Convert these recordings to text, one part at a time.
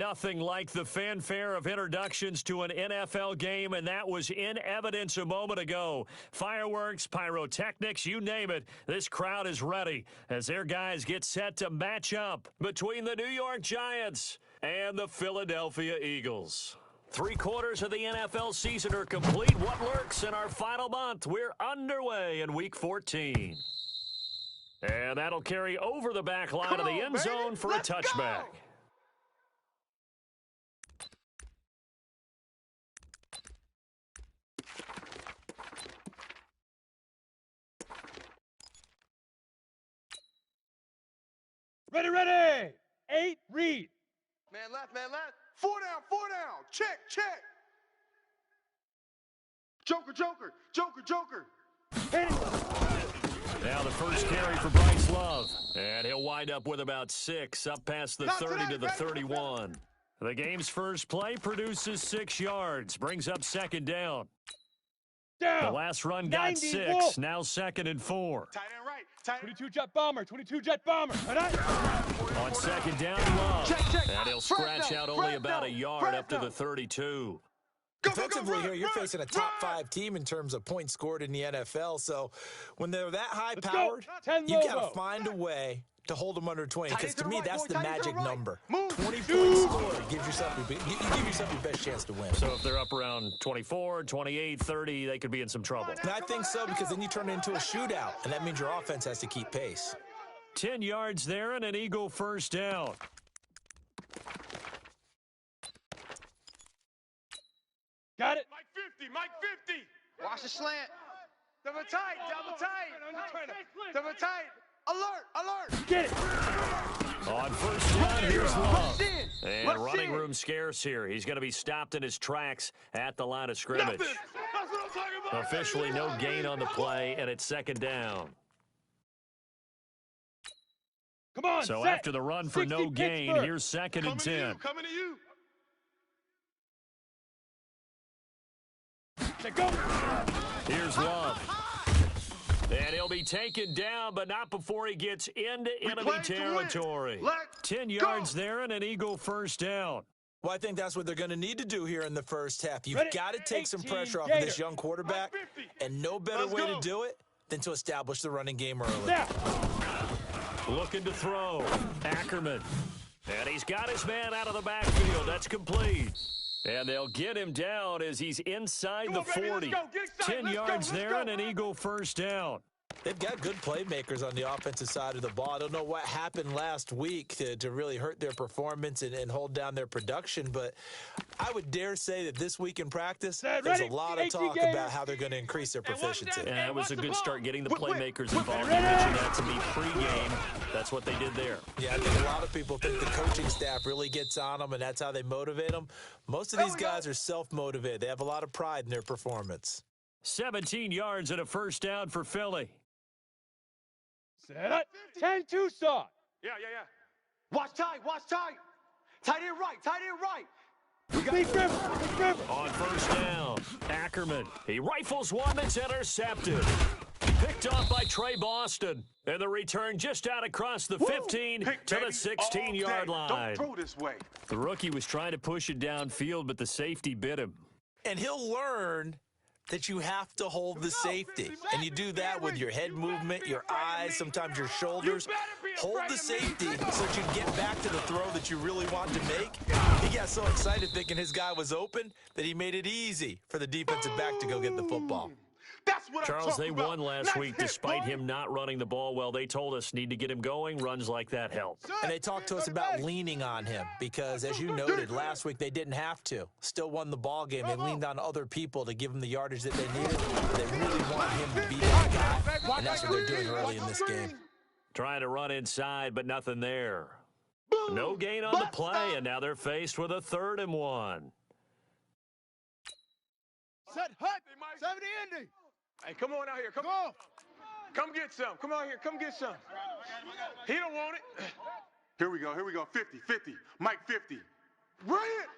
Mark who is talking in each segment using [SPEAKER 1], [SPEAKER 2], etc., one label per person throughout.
[SPEAKER 1] Nothing like the fanfare of introductions to an NFL game, and that was in evidence a moment ago. Fireworks, pyrotechnics, you name it. This crowd is ready as their guys get set to match up between the New York Giants and the Philadelphia Eagles. 3/4 of the NFL season are complete. What lurks in our final month? We're underway in Week 14. And that'll carry over the back line of the end zone for a touchback.
[SPEAKER 2] Ready. 8, read.
[SPEAKER 3] Man left. 4 down. Check. Joker.
[SPEAKER 2] Hit it.
[SPEAKER 1] Now the first carry for Bryce Love. And he'll wind up with about 6, up past the 30 to the 31. The game's first play produces 6 yards, brings up second down. The last run got 6,
[SPEAKER 2] Wolf.
[SPEAKER 1] now 2nd and 4.
[SPEAKER 3] Tight end right.
[SPEAKER 2] 22 jet bomber.
[SPEAKER 1] On second down, Love. And he'll scratch out only about a yard up to the 32.
[SPEAKER 4] Defensively here, you're facing a top 5 team in terms of points scored in the NFL. So when they're that high-powered, you got to find a way to hold them under 20. Because to me, that's the magic number. 20 points scored gives yourself your best chance to win.
[SPEAKER 1] So if they're up around 24, 28, 30, they could be in some trouble.
[SPEAKER 4] And I think so, because then you turn it into a shootout, and that means your offense has to keep pace.
[SPEAKER 1] 10 yards there and an Eagle first down.
[SPEAKER 2] Got it.
[SPEAKER 3] Mike 50. Watch the slant. Double tight. Alert.
[SPEAKER 2] Get it.
[SPEAKER 1] On first down, here's Love. And running room scarce here. He's going to be stopped in his tracks at the line of scrimmage.
[SPEAKER 3] That's what I'm talking about.
[SPEAKER 1] Officially no gain on the play, and it's second down.
[SPEAKER 2] Come on,
[SPEAKER 1] So
[SPEAKER 2] set.
[SPEAKER 1] after the run for no gain,
[SPEAKER 2] Pittsburgh.
[SPEAKER 1] here's 2nd and 10.
[SPEAKER 3] Coming to you.
[SPEAKER 2] Go.
[SPEAKER 1] Here's Love. And he'll be taken down, but not before he gets into enemy territory. 10 yards there and an Eagle first down.
[SPEAKER 4] Well, I think that's what they're going to need to do here in the first half. You've got to take some pressure off of this young quarterback, and no better way to do it than to establish the running game early.
[SPEAKER 1] Looking to throw. Ackerman. And he's got his man out of the backfield. That's complete. And they'll get him down as he's inside the 40. 10 yards there and an Eagle first down.
[SPEAKER 4] They've got good playmakers on the offensive side of the ball. I don't know what happened last week to really hurt their performance and hold down their production, but I would dare say that this week in practice, there's a lot of talk about how they're going to increase their proficiency.
[SPEAKER 1] And that was a good start getting the playmakers involved. You mentioned that to me pregame. That's what they did there.
[SPEAKER 4] Yeah, I think a lot of people think the coaching staff really gets on them, and that's how they motivate them. Most of these guys are self-motivated. They have a lot of pride in their performance.
[SPEAKER 1] 17 yards and a first down for Philly.
[SPEAKER 2] Set up. 10 Tucson.
[SPEAKER 3] Yeah. Watch tight. Tight end right.
[SPEAKER 2] Big River.
[SPEAKER 1] On first down, Ackerman. He rifles one that's intercepted. Picked off by Trey Boston. And the return just out across the 15 to the 16-yard line.
[SPEAKER 3] Don't throw this way.
[SPEAKER 1] The rookie was trying to push it downfield, but the safety bit him.
[SPEAKER 4] And he'll learn that you have to hold the safety. And you do that with your head movement, your eyes, sometimes your shoulders. Hold the safety so that you can get back to the throw that you really want to make. He got so excited thinking his guy was open that he made it easy for the defensive back to go get the football.
[SPEAKER 3] That's what
[SPEAKER 1] Charles, they won last week despite him not running the ball well. They told us need to get him going. Runs like that help.
[SPEAKER 4] And they talked to us about leaning on him because, as you noted, last week they didn't have to. Still won the ball game. They leaned on other people to give him the yardage that they needed. They really want him to be that guy, and that's what they're doing early in this game.
[SPEAKER 1] Trying to run inside, but nothing there. No gain on the play, and now they're faced with a 3rd and 1.
[SPEAKER 2] Set hut. 70 Indy.
[SPEAKER 3] Hey, come on out here. Come get some. Come out here. Come get some. He don't want it. Here we go. 50. Mike 50. Bring it.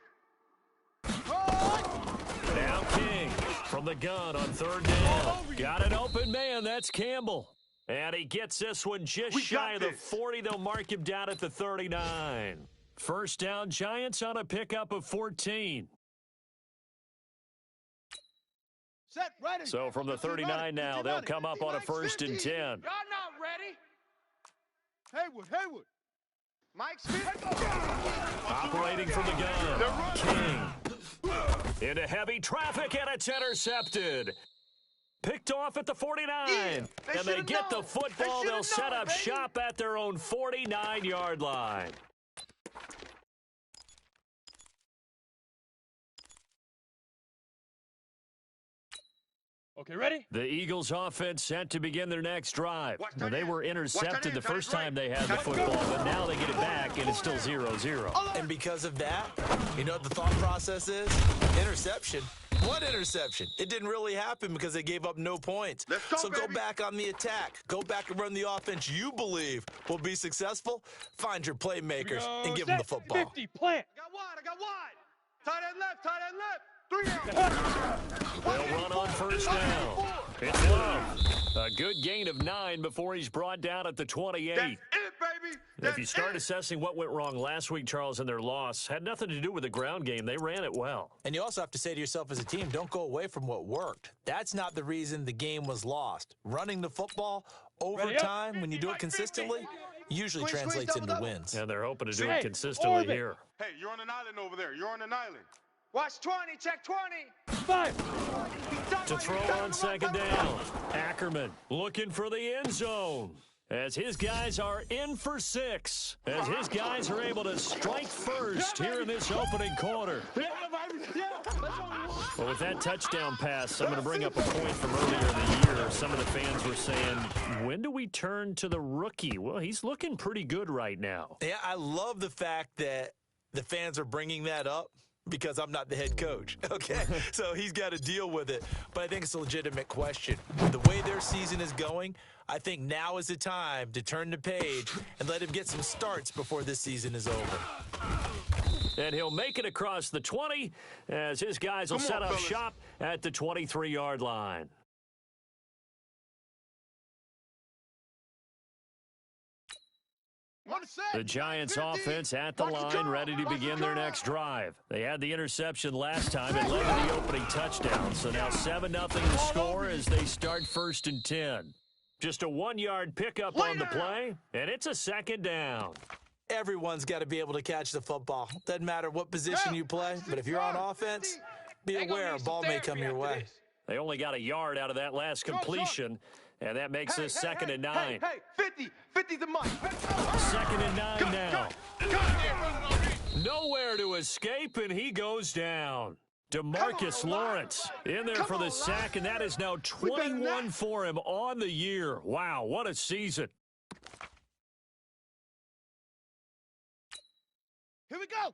[SPEAKER 1] Now King from the gun on 3rd down. Got an open man. That's Campbell. And he gets this one just shy of the 40. They'll mark him down at the 39. First down, Giants on a pickup of 14.
[SPEAKER 2] Set, ready.
[SPEAKER 1] So from the 39 now, they'll come up on a 1st and 10.
[SPEAKER 2] Y'all not ready. Haywood. Mike's
[SPEAKER 1] Operating from the gun, King. Into heavy traffic, and it's intercepted. Picked off at the 49. And they get the football. They'll set up shop at their own 49-yard line.
[SPEAKER 2] Okay, ready?
[SPEAKER 1] The Eagles offense set to begin their next drive. Now, they were intercepted the first time they had the football, but now they get it back, and it's still 0-0.
[SPEAKER 4] And because of that, you know what the thought process is? Interception. What interception? It didn't really happen because they gave up no points. So go back on the attack. Go back and run the offense you believe will be successful. Find your playmakers and give them the football.
[SPEAKER 2] 50, plant.
[SPEAKER 3] I got wide. Tight end left. 3 out.
[SPEAKER 1] They'll run on first down. It's Love. A good gain of 9 before he's brought down at the 28.
[SPEAKER 3] That's it, baby.
[SPEAKER 1] If you start assessing what went wrong last week, Charles, in their loss, had nothing to do with the ground game. They ran it well.
[SPEAKER 4] And you also have to say to yourself as a team, don't go away from what worked. That's not the reason the game was lost. Running the football over time, when you do it consistently, usually translates into wins.
[SPEAKER 1] And they're hoping to do it consistently here.
[SPEAKER 3] Hey, you're on an island over there. You're on an island.
[SPEAKER 2] Watch 20, check 20. 5.
[SPEAKER 1] To throw on second down, Ackerman looking for the end zone. As his guys are in for 6. As his guys are able to strike first here in this opening quarter. Well, with that touchdown pass, I'm going to bring up a point from earlier in the year. Some of the fans were saying, when do we turn to the rookie? Well, he's looking pretty good right now.
[SPEAKER 4] Yeah, I love the fact that the fans are bringing that up because I'm not the head coach, okay? So he's got to deal with it. But I think it's a legitimate question. The way their season is going, I think now is the time to turn the page and let him get some starts before this season is over.
[SPEAKER 1] And he'll make it across the 20 as his guys will set up shop at the 23-yard line. The Giants offense at the line, ready to begin their next drive. They had the interception last time and led to the opening touchdown. So now 7-0 the score as they start 1st and 10. Just a 1-yard pickup on the play, and it's a 2nd down.
[SPEAKER 4] Everyone's got to be able to catch the football. Doesn't matter what position you play, but if you're on offense, be aware a ball may come your way.
[SPEAKER 1] They only got a yard out of that last completion, and that makes this 2nd and 9.
[SPEAKER 2] Hey, 50's the money.
[SPEAKER 1] 2nd and 9 now. Nowhere to escape, and he goes down. DeMarcus Lawrence in there for the sack, and that is now 21 for him on the year. Wow, what a season.
[SPEAKER 2] Here we go.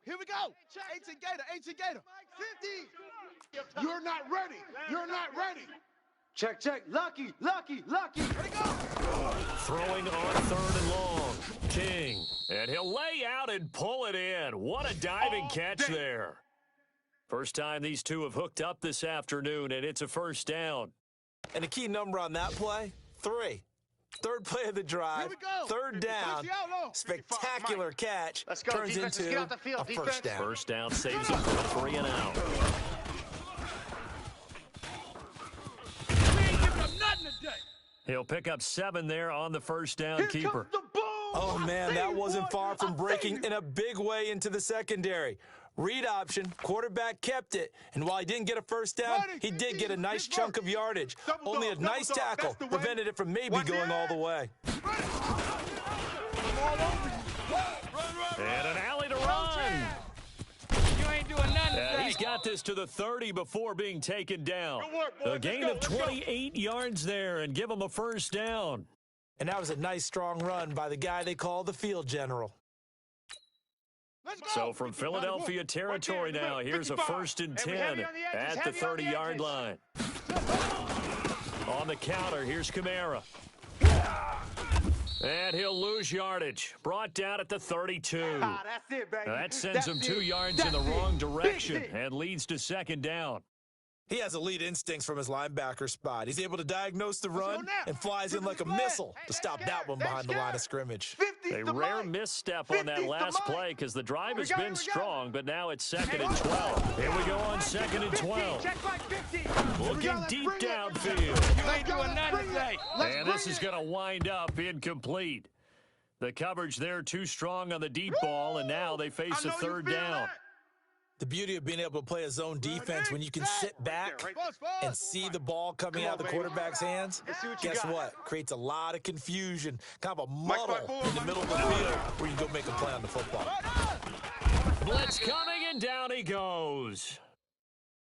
[SPEAKER 2] Ancient Gator. 50. You're not ready. Check. Lucky. Ready, go.
[SPEAKER 1] Throwing on 3rd and long. King. And he'll lay out and pull it in. What a diving catch there. First time these two have hooked up this afternoon, and it's a 1st down.
[SPEAKER 4] And a key number on that play, 3. 3rd play of the drive, 3rd down, spectacular catch, turns into a 1st down.
[SPEAKER 1] 1st down saves him for 3 and out.
[SPEAKER 2] We ain't giving up nothing today.
[SPEAKER 1] He'll pick up 7 there on the 1st down keeper.
[SPEAKER 4] Oh, man, that wasn't far from breaking in a big way into the secondary. Read option, quarterback kept it, and while he didn't get a 1st down, he did get a nice chunk of yardage. Only a nice tackle prevented it from maybe going all the way.
[SPEAKER 1] And an alley to run.
[SPEAKER 2] You ain't doing nothing today.
[SPEAKER 1] He's got this to the 30 before being taken down. A gain of 28 yards there and give him a 1st down.
[SPEAKER 4] And that was a nice, strong run by the guy they call the field general.
[SPEAKER 1] So from Philadelphia territory now, here's a 1st and 10 at the 30-yard line. On the counter, here's Kamara. And he'll lose yardage. Brought down at the 32.
[SPEAKER 2] That's it, baby.
[SPEAKER 1] That sends him 2 yards in the wrong direction and leads to 2nd down.
[SPEAKER 4] He has elite instincts from his linebacker spot. He's able to diagnose the run and flies in like a missile to stop that one behind the line of scrimmage.
[SPEAKER 1] A rare misstep on that last play because the drive has been strong, but now it's 2nd and 12. Here we go on 2nd and 12. Looking deep downfield.
[SPEAKER 2] You ain't doing nothing today.
[SPEAKER 1] And this is going to wind up incomplete. The coverage there too strong on the deep ball, and now they face a 3rd down.
[SPEAKER 4] The beauty of being able to play a zone defense when you can sit back and see the ball coming out of the quarterback's hands, guess what? Creates a lot of confusion, kind of a muddle in the middle of the field where you can go make a play on the football.
[SPEAKER 1] Blitz coming, and down he goes.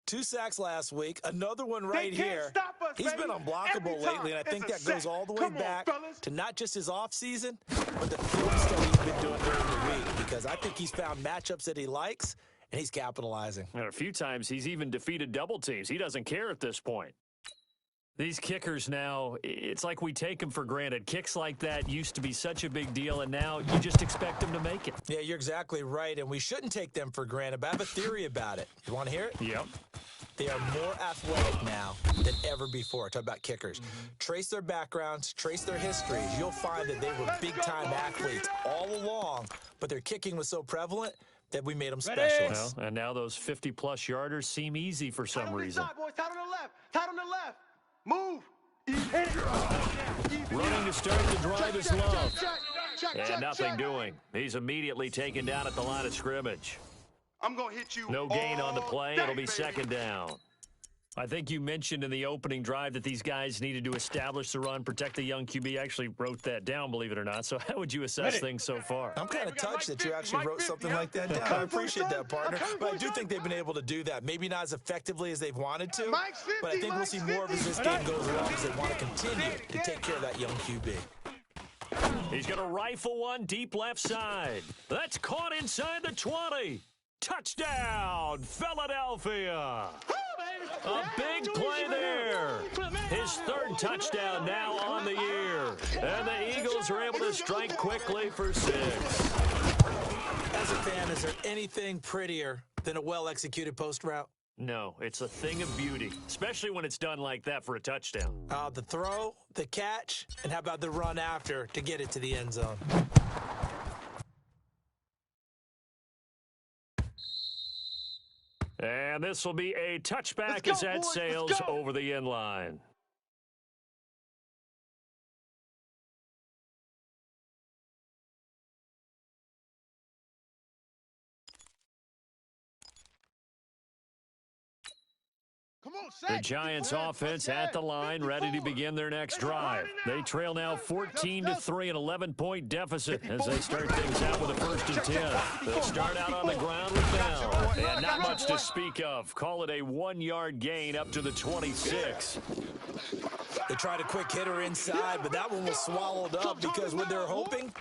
[SPEAKER 4] 2 sacks last week, another one right here. He's been unblockable lately, and I think that goes all the way back to not just his offseason, but the film study he's been doing during the week, because I think he's found matchups that he likes, and he's capitalizing.
[SPEAKER 1] And a few times he's even defeated double teams. He doesn't care at this point. These kickers now, it's like we take them for granted. Kicks like that used to be such a big deal, and now you just expect them to make it.
[SPEAKER 4] Yeah, you're exactly right, and we shouldn't take them for granted, but I have a theory about it. You want to hear it?
[SPEAKER 1] Yep.
[SPEAKER 4] They are more athletic now than ever before. Talk about kickers. Trace their backgrounds, trace their histories. You'll find that they were big-time athletes all along, but their kicking was so prevalent that we made them specialists.
[SPEAKER 1] Well, and now those 50-plus yarders seem easy for some reason.
[SPEAKER 2] Tight on the left. Tight on the left. Move.
[SPEAKER 1] Running to start the drive is Love. And nothing doing. He's immediately taken down at the line of scrimmage.
[SPEAKER 3] I'm going to hit you.
[SPEAKER 1] No gain on the play. It'll be
[SPEAKER 3] baby.
[SPEAKER 1] 2nd down. I think you mentioned in the opening drive that these guys needed to establish the run, protect the young QB. I actually wrote that down, believe it or not. So how would you assess things so far?
[SPEAKER 4] I'm kind of touched that you actually wrote something like that down. I appreciate that, partner. But I do think they've been able to do that. Maybe not as effectively as they've wanted to, but I think we'll see more of it as this game goes along because they want to continue to take care of that young QB.
[SPEAKER 1] He's going to rifle one deep left side. That's caught inside the 20. Touchdown, Philadelphia. A big play there. His 3rd touchdown now on the year. And the Eagles are able to strike quickly for 6.
[SPEAKER 4] As a fan, is there anything prettier than a well-executed post route?
[SPEAKER 1] No, it's a thing of beauty, especially when it's done like that for a touchdown.
[SPEAKER 4] The throw, the catch, and how about the run after to get it to the end zone?
[SPEAKER 1] And this will be a touchback as that sails over the end line. The Giants offense at the line, ready to begin their next drive. They trail now 14-3, an 11-point deficit as they start things out with a 1st and 10. They'll start out on the ground with Bell. And not much to speak of. Call it a 1-yard gain up to the 26.
[SPEAKER 4] They tried a quick hitter inside, but that one was swallowed up because what they're hoping,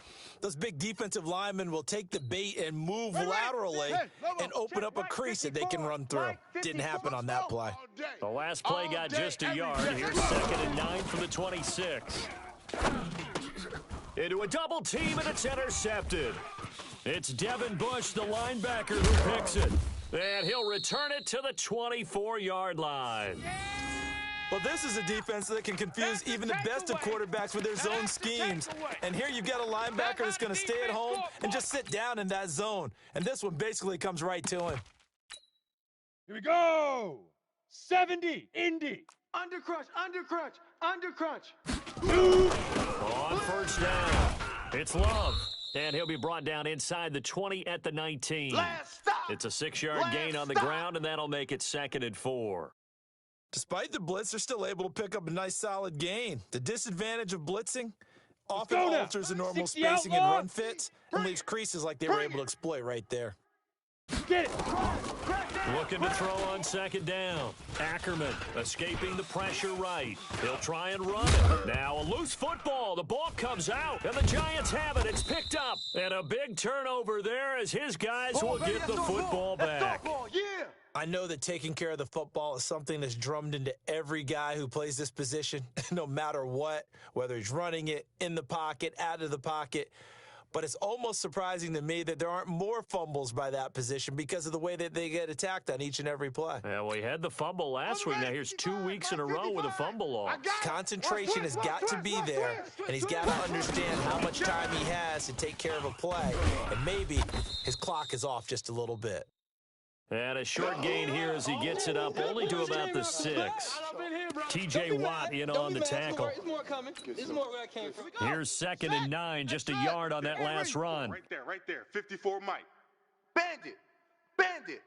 [SPEAKER 4] those big defensive linemen will take the bait and move laterally and open up a crease that they can run through. Didn't happen on that play.
[SPEAKER 1] The last play got just a yard. Here's 2nd and 9 from the 26. Into a double team, and it's intercepted. It's Devin Bush, the linebacker, who picks it. And he'll return it to the 24-yard line.
[SPEAKER 4] Well, this is a defense that can confuse even the best of quarterbacks with their zone schemes. And here you've got a linebacker that's going to stay at home and just sit down in that zone. And this one basically comes right to him.
[SPEAKER 2] Here we go. 70, Indy.
[SPEAKER 5] Undercrunch, undercrunch, undercrunch.
[SPEAKER 1] On 1st down, it's Love. And he'll be brought down inside the 20 at the 19. It's a 6-yard gain on the ground, and that'll make it 2nd and 4.
[SPEAKER 4] Despite the blitz, they're still able to pick up a nice solid gain. The disadvantage of blitzing often alters the normal spacing and run fits and leaves creases like they were able to exploit right there.
[SPEAKER 2] Get it.
[SPEAKER 1] Looking to throw on 2nd down. Ackerman escaping the pressure right. He'll try and run it. Now a loose football. The ball comes out, and the Giants have it. It's picked up. And a big turnover there as his guys will get the football back.
[SPEAKER 4] I know that taking care of the football is something that's drummed into every guy who plays this position, no matter what, whether he's running it, in the pocket, out of the pocket. but it's almost surprising to me that there aren't more fumbles by that position because of the way that they get attacked on each and every play.
[SPEAKER 1] Yeah, well, he had the fumble last week. Now here's 2 weeks in a row with a fumble loss.
[SPEAKER 4] Concentration has got to be there, and he's got to understand how much time he has to take care of a play, and maybe his clock is off just a little bit.
[SPEAKER 1] And a short gain here as he gets it up only to about the 6. T.J. Watt in on the tackle.
[SPEAKER 5] There's more coming. There's more where I came from.
[SPEAKER 1] Here's 2nd and 9, just a yard on that last run.
[SPEAKER 3] Right there. 54, Mike. Bandit.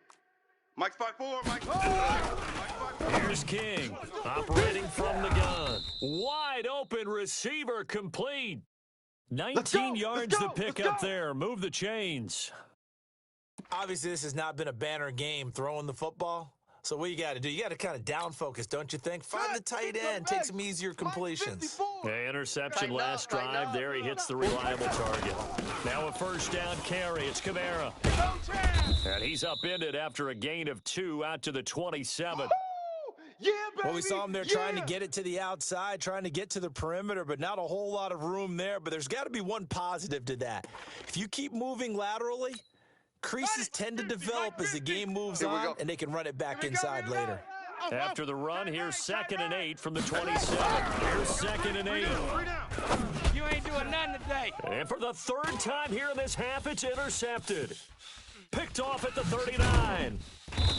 [SPEAKER 3] Mike's 5'4", Mike.
[SPEAKER 1] Here's King, operating from the gun. Wide open receiver complete. 19 yards to pick up there. Move the chains.
[SPEAKER 4] Obviously, this has not been a banner game throwing the football. So what you got to do? You got to kind of down focus, don't you think? Find the tight end, take some easier completions.
[SPEAKER 1] Yeah, interception last drive. There he hits the reliable target. Now a first down carry. It's Kamara. And he's upended after a gain of 2 out to the 27.
[SPEAKER 5] Yeah, baby.
[SPEAKER 4] Well, we saw him there trying to get it to the outside, trying to get to the perimeter, but not a whole lot of room there. But there's got to be one positive to that. If you keep moving laterally, creases tend to develop as the game moves on, and they can run it back inside later.
[SPEAKER 1] After the run, here's 2nd and 8 from the 27. Here's 2nd and 8.
[SPEAKER 2] You ain't doing nothing today.
[SPEAKER 1] And for the 3rd time here in this half, it's intercepted. Picked off at the 39.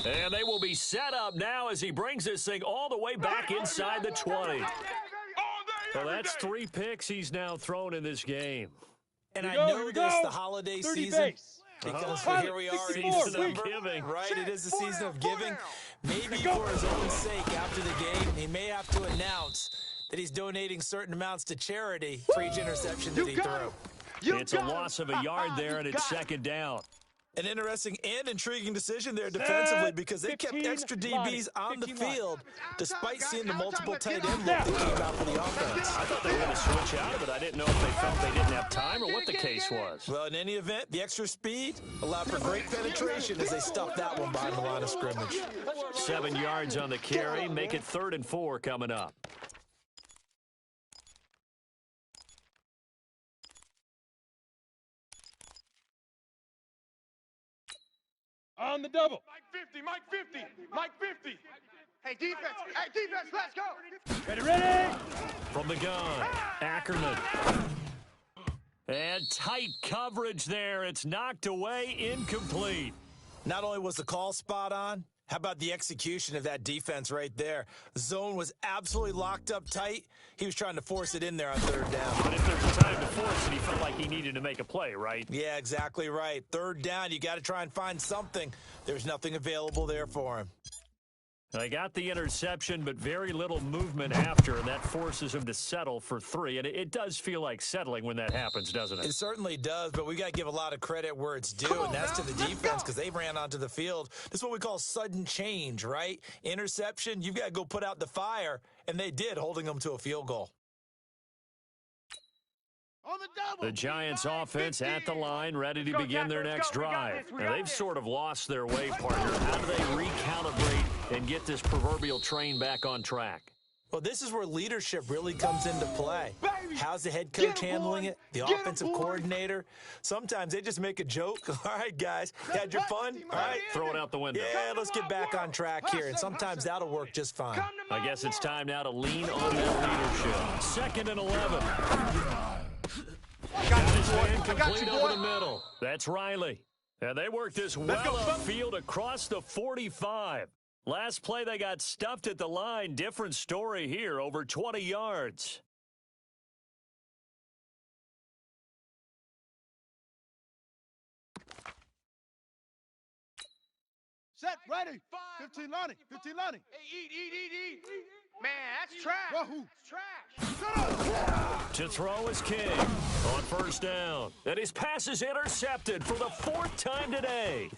[SPEAKER 1] And they will be set up now as he brings this thing all the way back inside the 20. Well, that's 3 picks he's now thrown in this game.
[SPEAKER 4] And I know this, the holiday season. Because here we are in December,
[SPEAKER 1] giving.
[SPEAKER 4] Right? It is the season of giving. Maybe for his own sake, after the game, he may have to announce that he's donating certain amounts to charity for each interception that he threw.
[SPEAKER 1] It's a loss of a yard there, and it's 2nd down.
[SPEAKER 4] An interesting and intriguing decision there defensively because they kept extra DBs on the field despite seeing the multiple tight end look that came out for the offense.
[SPEAKER 1] I thought they were going to switch out of it. I didn't know if they felt they didn't have time or what the case was.
[SPEAKER 4] Well, in any event, the extra speed allowed for great penetration as they stuffed that one behind the line of scrimmage.
[SPEAKER 1] 7 yards on the carry. Make it 3rd and 4 coming up.
[SPEAKER 2] On the double.
[SPEAKER 3] Mike 50. Hey, defense, let's go.
[SPEAKER 2] Ready.
[SPEAKER 1] From the gun, Ackerman. And tight coverage there. It's knocked away, incomplete.
[SPEAKER 4] Not only was the call spot on, how about the execution of that defense right there? The zone was absolutely locked up tight. He was trying to force it in there on 3rd down.
[SPEAKER 1] But if there's a time to force it, he felt like he needed to make a play, right?
[SPEAKER 4] Yeah, exactly right. 3rd down, you got to try and find something. There's nothing available there for him.
[SPEAKER 1] They got the interception, but very little movement after, and that forces him to settle for 3. And it does feel like settling when that happens, doesn't it?
[SPEAKER 4] It certainly does, but we got to give a lot of credit where it's due, and that's to the defense because they ran onto the field. This is what we call sudden change, right? Interception, you've got to go put out the fire, and they did, holding them to a field goal.
[SPEAKER 1] The Giants offense at the line, ready to begin their next drive. Now, they've sort of lost their way, partner. How do they recalibrate and get this proverbial train back on track?
[SPEAKER 4] Well, this is where leadership really comes into play. How's the head coach handling it? The offensive coordinator? Sometimes they just make a joke. All right, guys, you had your fun? All right.
[SPEAKER 1] Throw it out the window.
[SPEAKER 4] Yeah, let's get back on track here, and sometimes that'll work just fine.
[SPEAKER 1] I guess it's time now to lean on that leadership. 2nd and 11. Incomplete over the middle. That's Riley. And they worked this well upfield across the 45. Last play, they got stuffed at the line. Different story here, over 20 yards.
[SPEAKER 2] Set, ready. 15 Lonnie.
[SPEAKER 3] Hey, eat. Man, that's trash. Wahoo. That's trash.
[SPEAKER 1] To throw is King on 1st down. And his pass is intercepted for the 4th time today.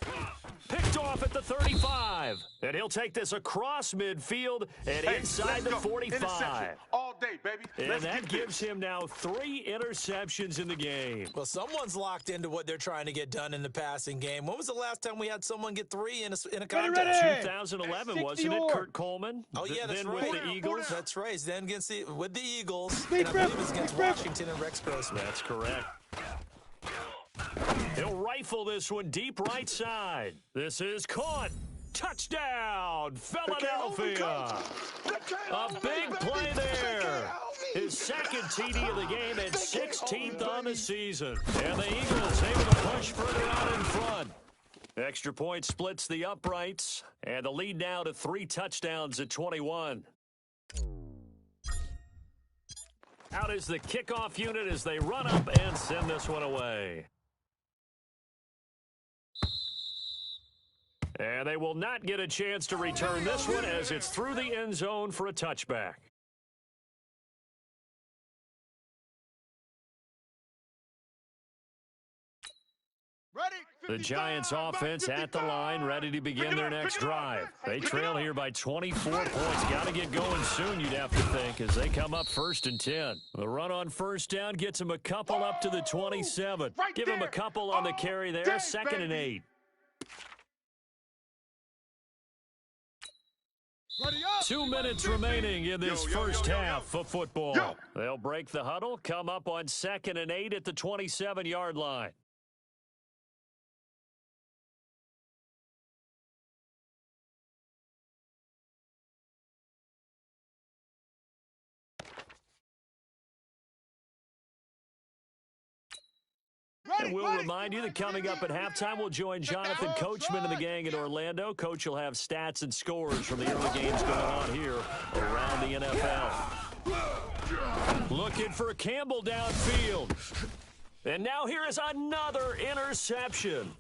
[SPEAKER 1] Picked off at the 35. And he'll take this across midfield and inside the 45.
[SPEAKER 3] All day, baby.
[SPEAKER 1] And that gives him now 3 interceptions in the game.
[SPEAKER 4] Well, someone's locked into what they're trying to get done in the passing game. When was the last time we had someone get 3 in a contest?
[SPEAKER 1] 2011, wasn't it, Kurt Coleman?
[SPEAKER 4] Oh, yeah, that's
[SPEAKER 1] then
[SPEAKER 4] right.
[SPEAKER 1] With the Eagles.
[SPEAKER 4] That's right. Then with the Eagles, and I believe it was against Washington and Rex Grossman.
[SPEAKER 1] That's correct. He'll rifle this one deep right side. This is caught. Touchdown, Philadelphia. A big play there. His second TD of the game and 16th on the season. And the Eagles able to push further out in front. Extra point splits the uprights. And the lead now to 3 touchdowns at 21. Out is the kickoff unit as they run up and send this one away. And they will not get a chance to return this one as it's through the end zone for a touchback. The Giants offense at the line, ready to begin their next drive. They trail here by 24 points. Got to get going soon, you'd have to think, as they come up 1st and 10. The run on first down gets them a couple up to the 27. Give them a couple on the carry there, 2nd and 8. 2 minutes remaining in this first half of football. They'll break the huddle, come up on 2nd and 8 at the 27-yard line. And we'll remind you that coming up at halftime, we'll join Jonathan Coachman and the gang in Orlando. Coach will have stats and scores from the early games going on here around the NFL. Looking for Campbell downfield. And now here is another interception.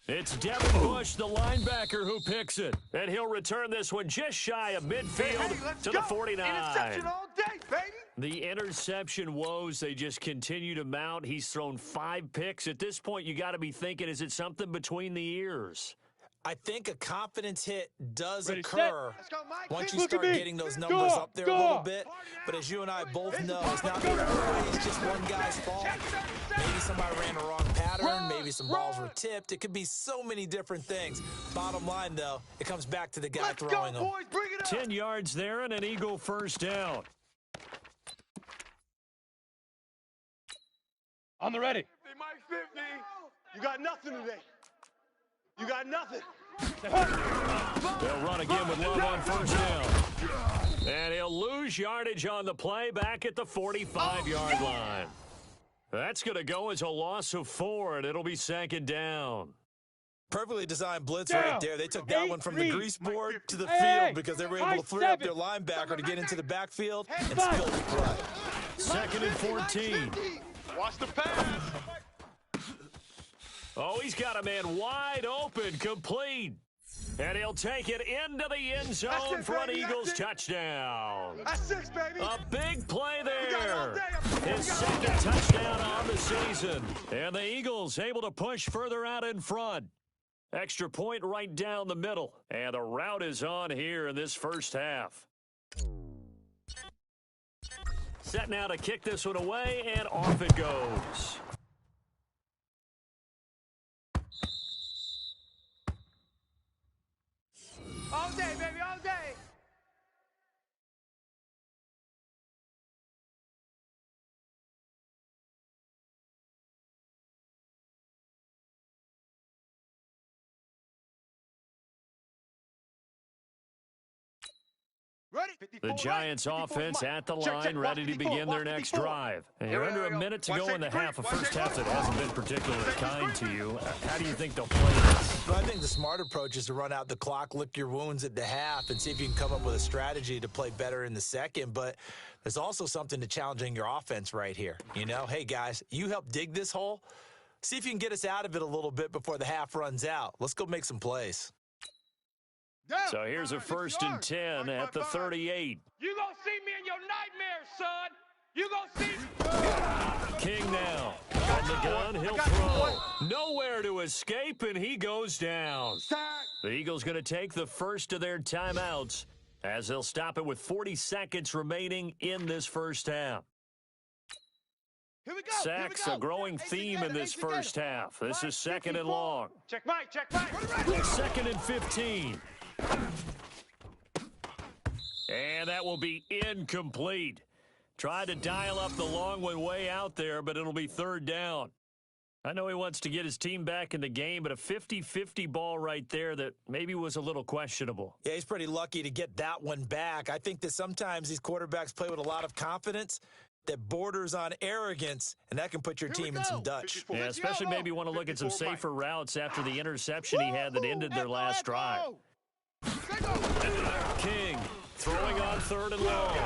[SPEAKER 1] It's Devin Bush, the linebacker, who picks it. And he'll return this one just shy of midfield to the 49.
[SPEAKER 2] Interception all day, baby.
[SPEAKER 1] The interception woes, they just continue to mount. He's thrown 5 picks. At this point, you got to be thinking, is it something between the ears?
[SPEAKER 4] I think a confidence hit does occur once you
[SPEAKER 2] Look
[SPEAKER 4] start
[SPEAKER 2] at me.
[SPEAKER 4] getting those numbers up there a little bit. But as you and I both know, it's not always just one guy's fault. Maybe somebody ran a wrong pattern. Maybe some balls were tipped. It could be so many different things. Bottom line, though, it comes back to the guy throwing them.
[SPEAKER 1] 10 yards there and an Eagle first down.
[SPEAKER 2] On the ready.
[SPEAKER 3] Mike 50. You got nothing today. You got nothing.
[SPEAKER 1] They'll run again with Love on first down. And he'll lose yardage on the play back at the 45-yard line. That's going to go as a loss of 4, and it'll be 2nd down.
[SPEAKER 4] Perfectly designed blitz right there. They took that one from the grease board to the field because they were able to free up their linebacker to get into the backfield and spill the play.
[SPEAKER 1] 2nd and 14.
[SPEAKER 3] Watch the pass.
[SPEAKER 1] Oh, he's got a man wide open, complete. And he'll take it into the end zone for an Eagles touchdown.
[SPEAKER 3] That's 6, baby.
[SPEAKER 1] A big play there. His 2nd touchdown on the season. And the Eagles able to push further out in front. Extra point right down the middle. And the route is on here in this first half. Set now to kick this one away, and off it goes.
[SPEAKER 2] All day, baby, all day.
[SPEAKER 1] The Giants offense at the line, ready to begin their next drive. And you're under a minute to go in the half, a first half that hasn't been particularly kind to you. How do you think they'll play this?
[SPEAKER 4] Well, I think the smart approach is to run out the clock, lick your wounds at the half, and see if you can come up with a strategy to play better in the second. But there's also something to challenging your offense right here. You know, hey, guys, you help dig this hole. See if you can get us out of it a little bit before the half runs out. Let's go make some plays.
[SPEAKER 1] So here's a 1st and 10 at the 38.
[SPEAKER 2] You gonna see me in your nightmares, son. You gonna see me.
[SPEAKER 1] King now. From the gun, he'll throw. Nowhere to escape, and he goes down. The Eagles going to take the first of their timeouts as they'll stop it with 40 seconds remaining in this first half.
[SPEAKER 2] Here we go.
[SPEAKER 1] Sacks, a growing theme in this first half. This is 2nd and long.
[SPEAKER 2] Check Mike, check Mike.
[SPEAKER 1] 2nd and 15. And that will be incomplete. Tried to dial up the long one way out there, but it'll be 3rd down. I know he wants to get his team back in the game, but a 50-50 ball right there that maybe was a little questionable.
[SPEAKER 4] Yeah, he's pretty lucky to get that one back. I think that sometimes these quarterbacks play with a lot of confidence that borders on arrogance, and that can put your team in some Dutch.
[SPEAKER 1] Yeah, especially maybe want to look at some safer routes after the interception he had that ended their last drive. King throwing on 3rd and long.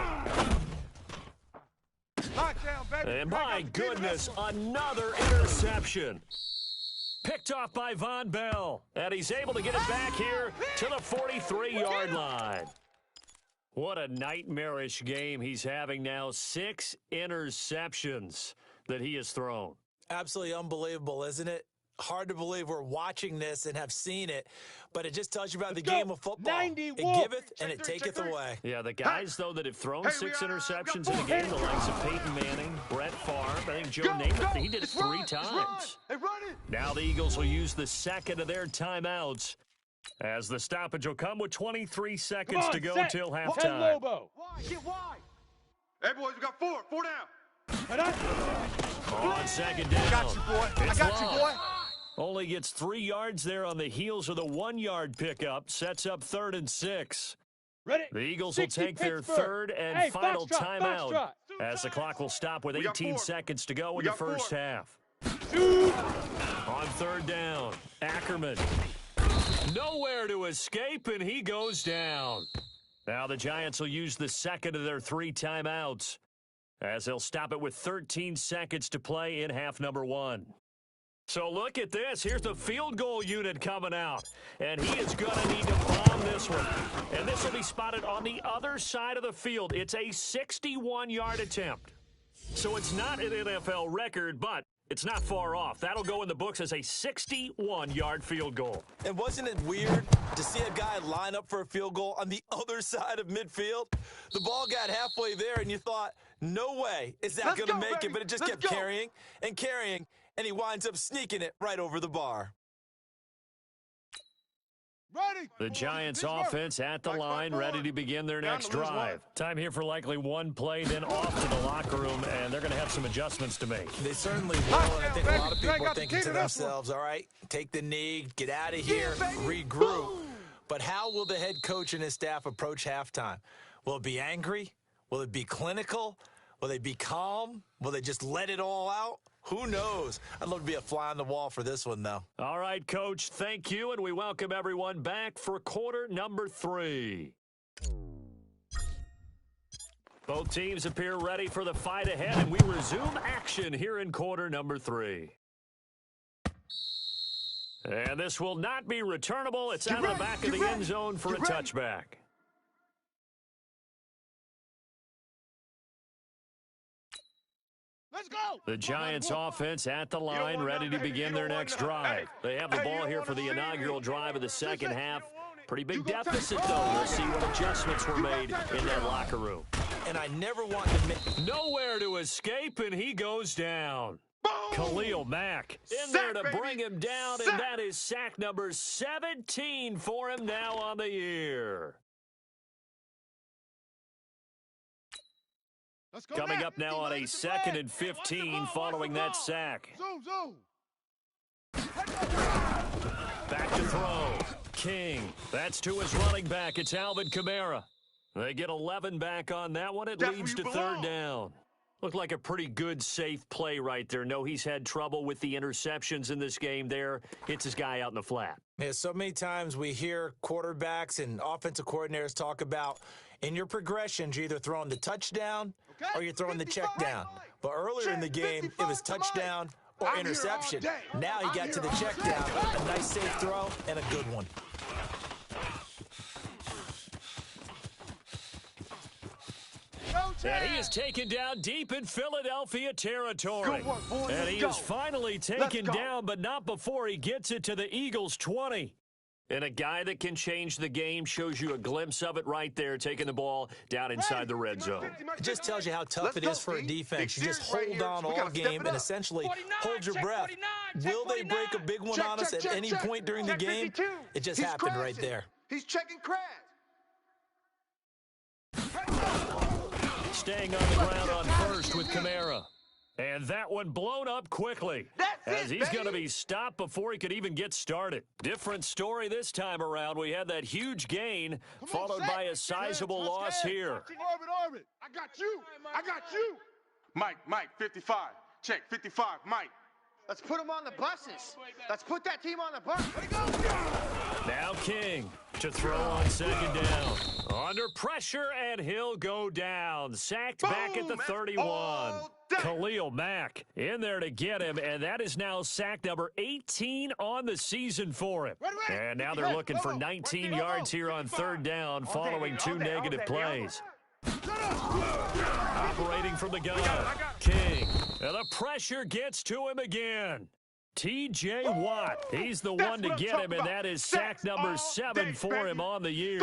[SPEAKER 1] And my goodness, another interception. Picked off by Von Bell. And he's able to get it back here to the 43-yard line. What a nightmarish game he's having now. 6 interceptions that he has thrown.
[SPEAKER 4] Absolutely unbelievable, isn't it? Hard to believe we're watching this and have seen it, but it just tells you about the game of football. It giveth and it taketh away.
[SPEAKER 1] Yeah, the guys, though, that have thrown 6 interceptions in the game, the likes of Peyton Manning, Brett Favre, I think Joe Namath, he did it 3 times. Now the Eagles will use the second of their timeouts as the stoppage will come with 23 seconds to go till halftime.
[SPEAKER 3] Hey, boys, we got 4 down.
[SPEAKER 1] On second down.
[SPEAKER 5] I got you, boy. I got you, boy.
[SPEAKER 1] Only gets 3 yards there on the heels of the 1-yard pickup. Sets up 3rd and 6.
[SPEAKER 5] Ready?
[SPEAKER 1] The Eagles will take their 3rd and final timeout as the clock will stop with 18 seconds to go in the first half. On 3rd down, Ackerman. Nowhere to escape, and he goes down. Now the Giants will use the second of their 3 timeouts as they'll stop it with 13 seconds to play in half number 1. So look at this. Here's the field goal unit coming out. And he is going to need to bomb this one. And this will be spotted on the other side of the field. It's a 61-yard attempt. So it's not an NFL record, but it's not far off. That'll go in the books as a 61-yard field goal.
[SPEAKER 4] And wasn't it weird to see a guy line up for a field goal on the other side of midfield? The ball got halfway there, and you thought, no way is that going to make it, but it just kept carrying and carrying, and he winds up sneaking it right over the bar.
[SPEAKER 1] The Giants offense at the line, ready to begin their next drive. Time here for likely one play, then off to the locker room, and they're going to have some adjustments to make.
[SPEAKER 4] They certainly will, and I think a lot of people are thinking to themselves, all right, take the knee, get out of here, regroup. But how will the head coach and his staff approach halftime? Will it be angry? Will it be clinical? Will they be calm? Will they just let it all out? Who knows? I'd love to be a fly on the wall for this one, though.
[SPEAKER 1] All right, Coach, thank you, and we welcome everyone back for quarter number 3. Both teams appear ready for the fight ahead, and we resume action here in quarter number 3. And this will not be returnable. It's out of the back of the end zone for a touchback.
[SPEAKER 5] Let's go.
[SPEAKER 1] The Giants offense at the line, ready to begin their next drive. They have the ball here for the inaugural drive of the second half. Pretty big deficit, though. We'll see what adjustments were made in that locker room.
[SPEAKER 4] And I never want to make...
[SPEAKER 1] Nowhere to escape, and he goes down. Khalil Mack in there to bring him down, and that is sack number 17 for him now on the year. Coming up now on a 2nd and 15 following that sack. Back to throw. King. That's to his running back. It's Alvin Kamara. They get 11 back on that one. It leads to 3rd down. Looked like a pretty good, safe play right there. No, he's had trouble with the interceptions in this game there. Hits his guy out in the flat.
[SPEAKER 4] Yeah, so many times we hear quarterbacks and offensive coordinators talk about in your progressions, you're either throwing the touchdown or you're throwing the check down. But earlier in the game, it was touchdown or interception. Now he got to the check down, a nice safe throw and a good one.
[SPEAKER 1] And he is taken down deep in Philadelphia territory. And he is finally taken down, but not before he gets it to the Eagles' 20. And a guy that can change the game shows you a glimpse of it right there, taking the ball down inside the red zone.
[SPEAKER 4] It just tells you how tough it is for a defense. You just hold on all game and essentially hold your breath. Will they break a big one on us at any point during the game? It just happened right there.
[SPEAKER 3] He's checking crabs.
[SPEAKER 1] Staying on the ground on first with Kamara. And that one blown up quickly as he's going to be stopped before he could even get started. Different story this time around. We had that huge gain followed by a sizable loss here.
[SPEAKER 3] Orbit. I got you. Mike, 55. Check, 55, Mike.
[SPEAKER 5] Let's put him on the buses. Let's put that team on the bus.
[SPEAKER 1] Now King to throw on second down. Under pressure, and he'll go down. Sacked back at the 31. Khalil Mack in there to get him, and that is now sack number 18 on the season for him. And now they're looking for 19 yards here on third down following two negative plays. Operating from the gun, King. And the pressure gets to him again. T.J. Watt, he's the one to get him, and that is sack number 7 for him on the year.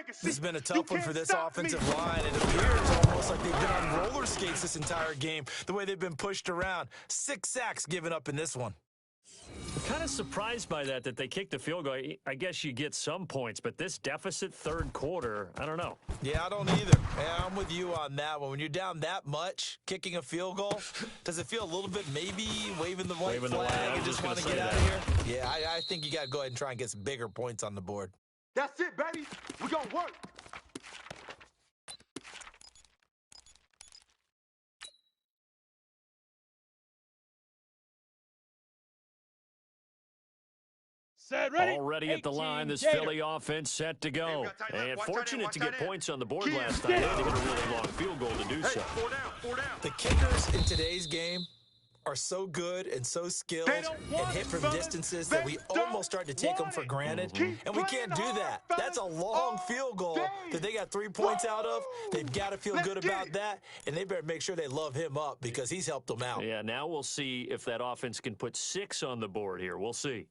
[SPEAKER 4] This has been a tough one for this offensive line. It appears almost like they've been on roller skates this entire game, the way they've been pushed around. 6 sacks given up in this one.
[SPEAKER 1] I'm kind of surprised by that they kicked the field goal. I guess you get some points, but this deficit third quarter, I don't know.
[SPEAKER 4] Yeah, I don't either. Yeah, I'm with you on that one. When you're down that much, kicking a field goal, does it feel a little bit maybe waving the white flag and just want to get out of here? Yeah, I think you got to go ahead and try and get some bigger points on the board.
[SPEAKER 3] That's it, baby. We're going to work.
[SPEAKER 1] Already at the line, this Philly offense set to go. And fortunate to get points on the board last night. They had to hit a really long field goal to do so.
[SPEAKER 4] The kickers in today's game are so good and so skilled and hit from distances that we almost start to take them for granted. And we can't do that. That's a long field goal that they got 3 points out of. They've got to feel good about that, and they better make sure they love him up because he's helped them out.
[SPEAKER 1] Yeah, now we'll see if that offense can put 6 on the board here. We'll see.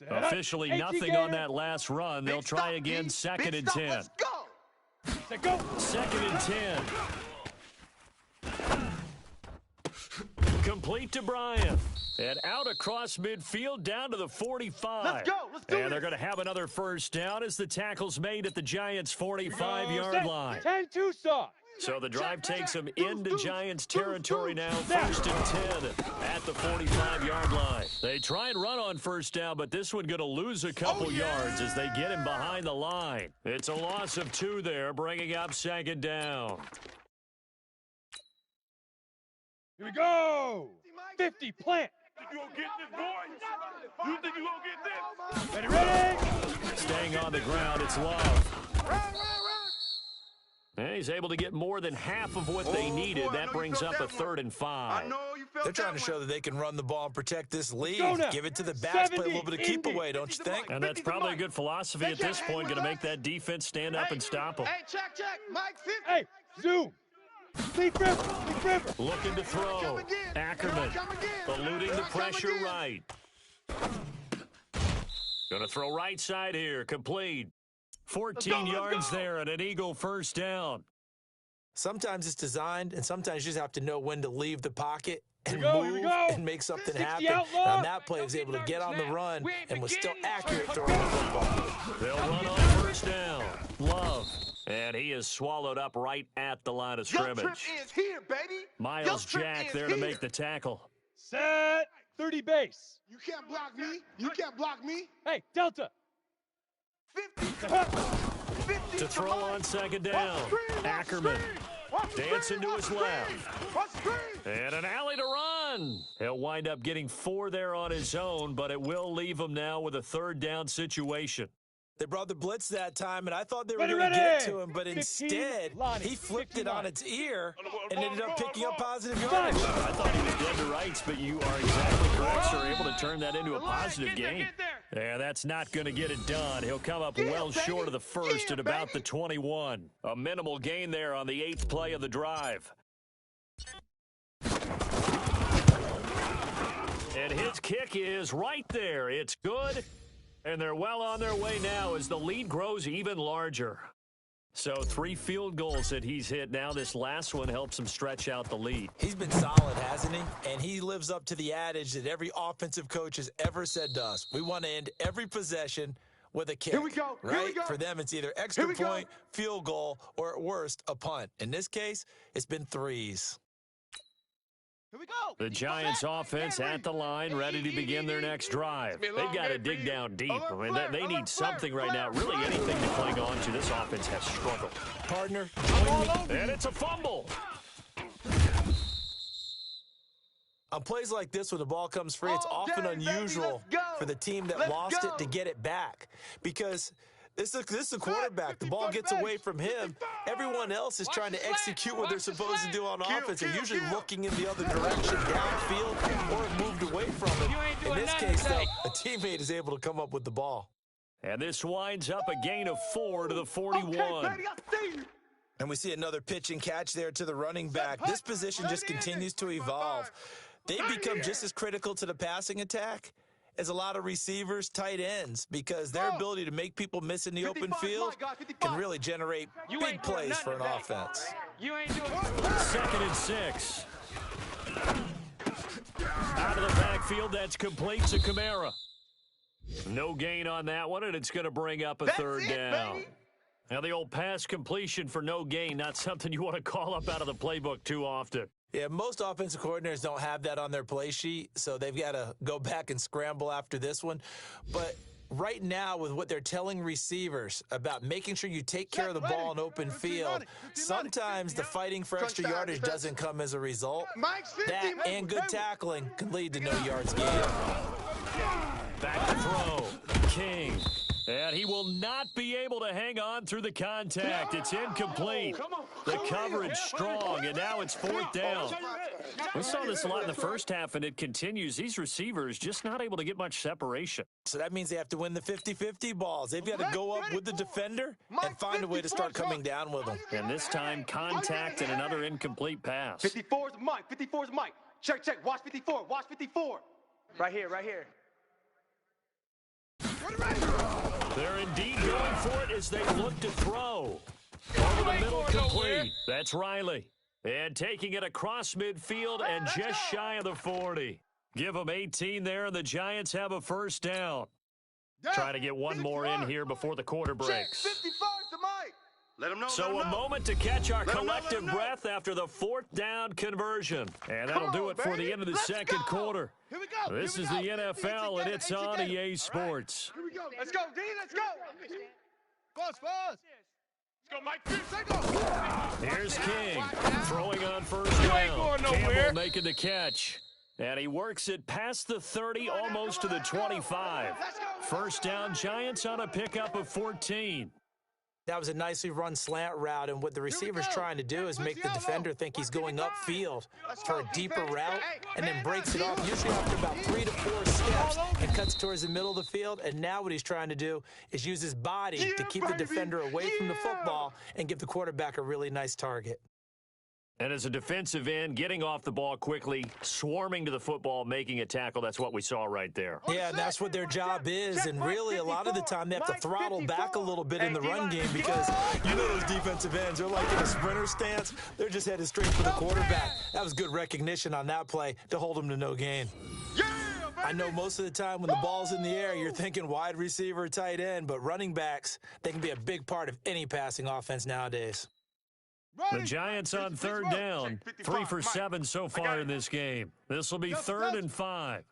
[SPEAKER 1] Officially nothing on that last run. They'll try again, 2nd and 10.
[SPEAKER 5] Let's go.
[SPEAKER 1] 2nd and 10. Complete to Bryant. And out across midfield down to the 45.
[SPEAKER 5] Let's go. Let's do it.
[SPEAKER 1] And they're going to have another first down as the tackle's made at the Giants' 45-yard line.
[SPEAKER 2] 10-2 saw.
[SPEAKER 1] So the drive takes them into Giants territory now, 1st and 10 at the 45-yard line. They try and run on first down, but this one going to lose a couple yards as they get him behind the line. It's a loss of 2 there, bringing up 2nd down.
[SPEAKER 2] Here we go. 50 plant.
[SPEAKER 3] You gonna get this, boy? You think you gonna get this?
[SPEAKER 2] Ready?
[SPEAKER 1] Staying on the ground, it's Love. And he's able to get more than half of what they needed. That brings up a 3rd and 5.
[SPEAKER 4] They're trying to show that they can run the ball and protect this lead. Give it to the backs,
[SPEAKER 2] 70,
[SPEAKER 4] play a little bit of keep away, don't you think?
[SPEAKER 1] And that's probably a good philosophy at this point, going to make that defense stand up and stop them.
[SPEAKER 5] Hey, check. Mike 50.
[SPEAKER 2] Hey, zoom. Leaf river.
[SPEAKER 1] Looking to throw. Ackerman eluding the pressure right. Going to throw right side here. Complete. 14 yards there and an Eagle first down.
[SPEAKER 4] Sometimes it's designed, and sometimes you just have to know when to leave the pocket and
[SPEAKER 2] here we
[SPEAKER 4] move
[SPEAKER 2] go.
[SPEAKER 4] and make something
[SPEAKER 2] 60
[SPEAKER 4] happen.
[SPEAKER 2] outlaw.
[SPEAKER 4] On that play, he was able to get on the run and was still accurate throwing the football.
[SPEAKER 1] They'll run on first down. Love. And he is swallowed up right at the line of scrimmage.
[SPEAKER 5] Is here, baby.
[SPEAKER 1] Miles Jack there to make the tackle.
[SPEAKER 2] Set. 30 base.
[SPEAKER 3] You can't block me. You can't block me.
[SPEAKER 2] Hey, Delta.
[SPEAKER 5] 50.
[SPEAKER 1] To throw on 2nd down. Ackerman dancing to his left. And an alley to run. He'll wind up getting 4 there on his own, but it will leave him now with a 3rd down situation.
[SPEAKER 4] They brought the blitz that time, and I thought they were going to get to him, but instead, he flipped it on its ear and ended up picking up positive yardage.
[SPEAKER 1] I thought he was dead to rights, but you are exactly correct, sir. Able to turn that into a positive gain. Yeah, that's not going to get it done. He'll come up well short of the first at about the 21. A minimal gain there on the 8th play of the drive. And his kick is right there. It's good. And they're well on their way now as the lead grows even larger. So 3 field goals that he's hit now. This last one helps him stretch out the lead.
[SPEAKER 4] He's been solid, hasn't he? And he lives up to the adage that every offensive coach has ever said to us. We want to end every possession with a kick.
[SPEAKER 3] Here we go.
[SPEAKER 4] Right?
[SPEAKER 3] Here we go.
[SPEAKER 4] For them, it's either extra point, field goal, or at worst, a punt. In this case, it's been threes.
[SPEAKER 5] Here we go.
[SPEAKER 1] The Giants offense at the line, ready to begin their next drive. They've got to dig down deep. I mean, they need something right now, really anything to cling on to. This offense has struggled.
[SPEAKER 4] Partner, join me.
[SPEAKER 1] And it's a fumble.
[SPEAKER 4] On plays like this, when the ball comes free, it's often unusual for the team that lost it to get it back, because this is a quarterback. The ball gets away from him. Everyone else is trying to execute what they're supposed to do on offense. They're usually looking in the other direction, downfield, or have moved away from it. In this case, though, a teammate is able to come up with the ball.
[SPEAKER 1] And this winds up a gain of 4 to the 41.
[SPEAKER 4] And we see another pitch and catch there to the running back. This position just continues to evolve. They become just as critical to the passing attack as a lot of receivers, tight ends, because their ability to make people miss in the open field can really generate big plays for an offense.
[SPEAKER 2] You ain't doing
[SPEAKER 1] 2nd and 6. Out of the backfield, that's complete to Kamara. No gain on that one, and it's going to bring up a third down.
[SPEAKER 5] Baby.
[SPEAKER 1] Now, the old pass completion for no gain, not something you want to call up out of the playbook too often.
[SPEAKER 4] Yeah, most offensive coordinators don't have that on their play sheet, so they've got to go back and scramble after this one. But right now, with what they're telling receivers about making sure you take care of the ball in open field, sometimes the fighting for extra yardage doesn't come as a result. That and good tackling can lead to no yards gained.
[SPEAKER 1] Back to throw. King. And he will not be able to hang on through the contact. It's incomplete. The coverage strong, and now it's 4th down. We saw this a lot in the first half, and it continues. These receivers just not able to get much separation.
[SPEAKER 4] So that means they have to win the 50-50 balls. They've got to go up with the defender and find a way to start coming down with them.
[SPEAKER 1] And this time, contact and another incomplete pass.
[SPEAKER 3] 54 is Mike. 54 is Mike. Check, check. Watch 54. Watch 54.
[SPEAKER 2] right here, right here.
[SPEAKER 1] They're indeed going for it as they look to throw. Over the middle, complete. That's Riley. And taking it across midfield and just shy of the 40. Give them 18 there, and the Giants have a first down. Try to get one more in here before the quarter breaks.
[SPEAKER 5] 55 to Mike.
[SPEAKER 3] Let him know.
[SPEAKER 1] So a moment to catch our collective breath after the 4th down conversion. And that'll do it for the end of the second quarter.
[SPEAKER 5] Here we go.
[SPEAKER 1] This is the NFL, and it's on EA Sports.
[SPEAKER 5] Here we go.
[SPEAKER 3] Let's go, D. Let's go.
[SPEAKER 5] Fast.
[SPEAKER 3] Let's go, Mike.
[SPEAKER 1] Here's King throwing on first down. Campbell making the catch. And he works it past the 30, almost to the 25. First down, Giants on a pickup of 14.
[SPEAKER 4] That was a nicely run slant route, and what the receiver's trying to do is make the defender think he's going upfield for a deeper route, and then breaks it off, usually after about 3 to 4 steps, and cuts towards the middle of the field. And now what he's trying to do is use his body to keep the defender away from the football and give the quarterback a really nice target.
[SPEAKER 1] And as a defensive end, getting off the ball quickly, swarming to the football, making a tackle, that's what we saw right there.
[SPEAKER 4] Yeah, and that's what their job is, and really a lot of the time they have to throttle back a little bit in the run game, because you know those defensive ends, they're like in a sprinter stance. They're just headed straight for the quarterback. That was good recognition on that play to hold him to no gain. I know most of the time when the ball's in the air, you're thinking wide receiver, tight end, but running backs, they can be a big part of any passing offense nowadays.
[SPEAKER 1] The Giants on third down, 3 for 7 so far in this game. This will be 3rd and 5.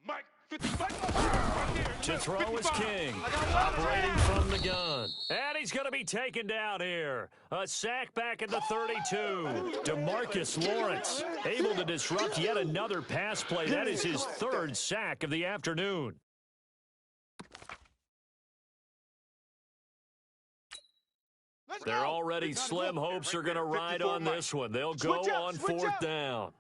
[SPEAKER 3] Mike, 55.
[SPEAKER 1] To throw is King, operating from the gun. And he's going to be taken down here. A sack back at the 32. DeMarcus Lawrence able to disrupt yet another pass play. That is his 3rd sack of the afternoon. They're already slim hopes are going to ride on this one. They'll go on 4th down.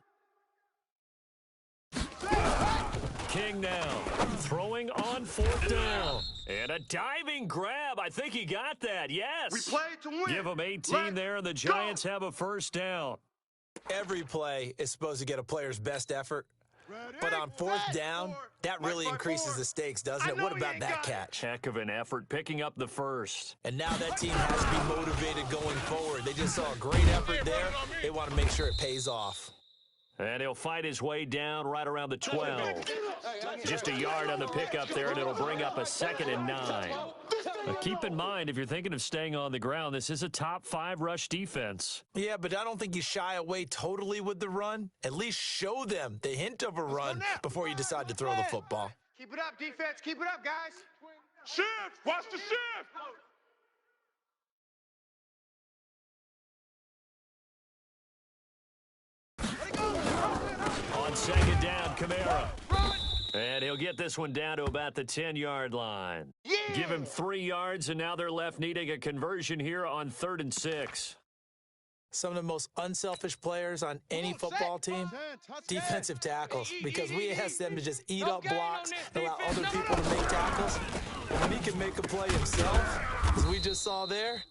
[SPEAKER 1] King now throwing on 4th down. And a diving grab. I think he got that. Yes.
[SPEAKER 3] We played to win.
[SPEAKER 1] Give them 18 there, and the Giants have a first down.
[SPEAKER 4] Every play is supposed to get a player's best effort. But on 4th down, that really increases the stakes, doesn't it? What about that catch?
[SPEAKER 1] Heck of an effort, picking up the first.
[SPEAKER 4] And now that team has to be motivated going forward. They just saw a great effort there. They want to make sure it pays off.
[SPEAKER 1] And he'll fight his way down right around the 12. Just a yard on the pickup there, and it'll bring up a 2nd and 9. Now keep in mind, if you're thinking of staying on the ground, this is a top 5 rush defense.
[SPEAKER 4] Yeah, but I don't think you shy away totally with the run. At least show them the hint of a run before you decide to throw the football.
[SPEAKER 5] Keep it up, defense. Keep it up, guys.
[SPEAKER 3] Shift! Watch the shift!
[SPEAKER 1] On 2nd down, Kamara. And he'll get this one down to about the 10-yard line.
[SPEAKER 5] Yeah.
[SPEAKER 1] Give him 3 yards, and now they're left needing a conversion here on 3rd and 6.
[SPEAKER 4] Some of the most unselfish players on any football team, defensive tackles, because we ask them to just eat up blocks and allow other people to make tackles. When he can make a play himself, as we just saw there,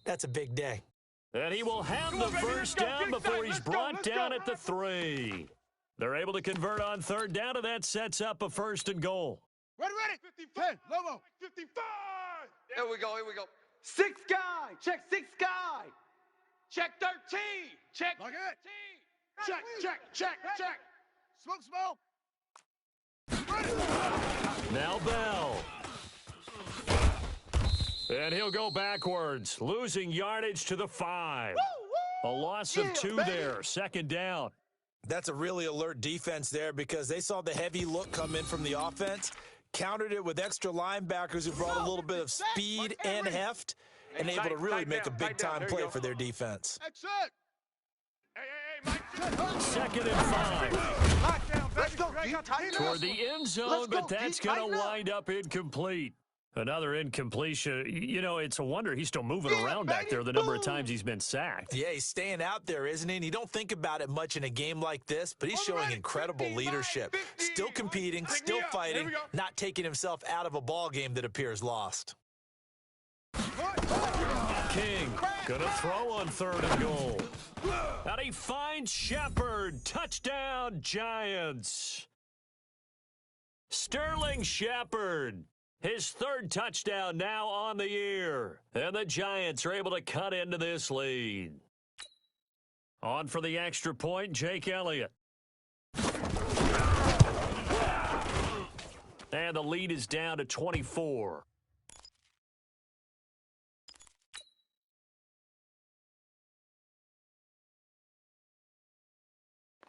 [SPEAKER 4] that's a big day.
[SPEAKER 1] And he will have the first down before he's brought down at the 3. They're able to convert on 3rd down, and that sets up a 1st and goal.
[SPEAKER 5] Ready.
[SPEAKER 3] 55. Lobo. 55.
[SPEAKER 2] Here we go. 6 guy. Check 6 guy. Check 13. Check 13.
[SPEAKER 3] Check. Smoke.
[SPEAKER 1] Now Bell. And he'll go backwards, losing yardage to the 5. A loss of 2 there, 2nd down.
[SPEAKER 4] That's a really alert defense there because they saw the heavy look come in from the offense, countered it with extra linebackers who brought a little bit of speed and heft, and able to really make a big-time play for their defense.
[SPEAKER 3] Hey, Mike.
[SPEAKER 1] 2nd and 5.
[SPEAKER 5] Let's go.
[SPEAKER 1] Toward the end zone, but that's going to wind up incomplete. Another incompletion. You know, it's a wonder he's still moving around back there the number of times he's been sacked.
[SPEAKER 4] Yeah, he's staying out there, isn't he? And you don't think about it much in a game like this, but he's showing incredible leadership. Still competing, still fighting, not taking himself out of a ball game that appears lost.
[SPEAKER 1] King gonna throw on 3rd and goal. And he finds Shepard. Touchdown, Giants. Sterling Shepard. His 3rd touchdown now on the year. And the Giants are able to cut into this lead. On for the extra point, Jake Elliott. And the lead is down to 24.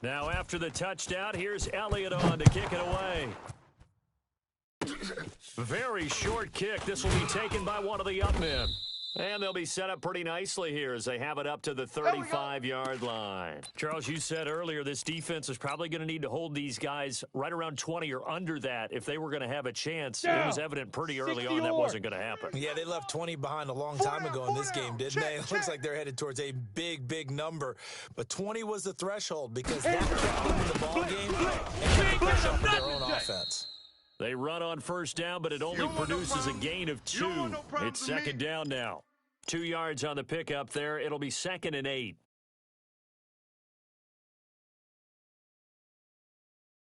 [SPEAKER 1] Now after the touchdown, here's Elliott on to kick it away. Very short kick. This will be taken by one of the up men. And they'll be set up pretty nicely here as they have it up to the 35-yard line. Charles, you said earlier this defense is probably going to need to hold these guys right around 20 or under that if they were going to have a chance. It was evident pretty early on that wasn't going to happen.
[SPEAKER 4] Yeah, they left 20 behind a long time ago in this game, didn't they? It looks like they're headed towards a big number. But 20 was the threshold because that kept them in the ball game and kept the pressure off of their own offense.
[SPEAKER 1] They run on 1st down, but it only produces a gain of 2. It's 2nd down now. 2 yards on the pickup there. It'll be 2nd and 8.